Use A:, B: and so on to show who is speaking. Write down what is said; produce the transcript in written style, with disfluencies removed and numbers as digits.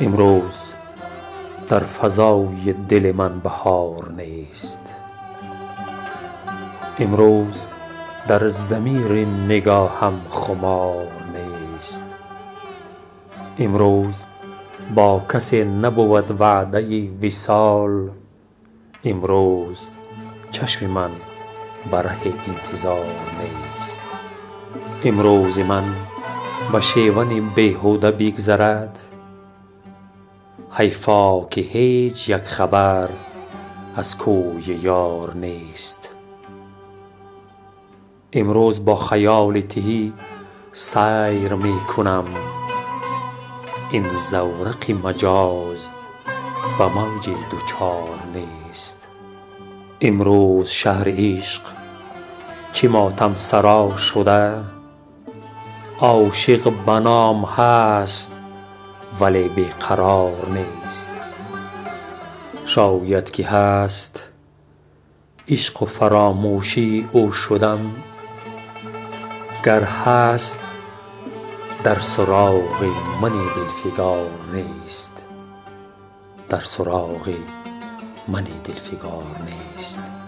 A: امروز در فضای دل من بهار نیست، امروز در ضمیر نگاهم خمار نیست. امروز با کسی نبود وعده وصال، امروز چشم من بره انتظار نیست. امروز من به شیون بیهوده بگذرد، حیفا که هیچ یک خبر از کوی یار نیست. امروز با خیال تهی سیر می کنم، این زورق مجاز به موج دوچار نیست. امروز شهر عشق چه ماتم سرا شده، عاشق به نام هست ولی بیقرار نیست. شاید که هست عشق و فراموشی او شدم، گر هست در سراغ من دلفگار نیست، در سراغ من دلفگار نیست.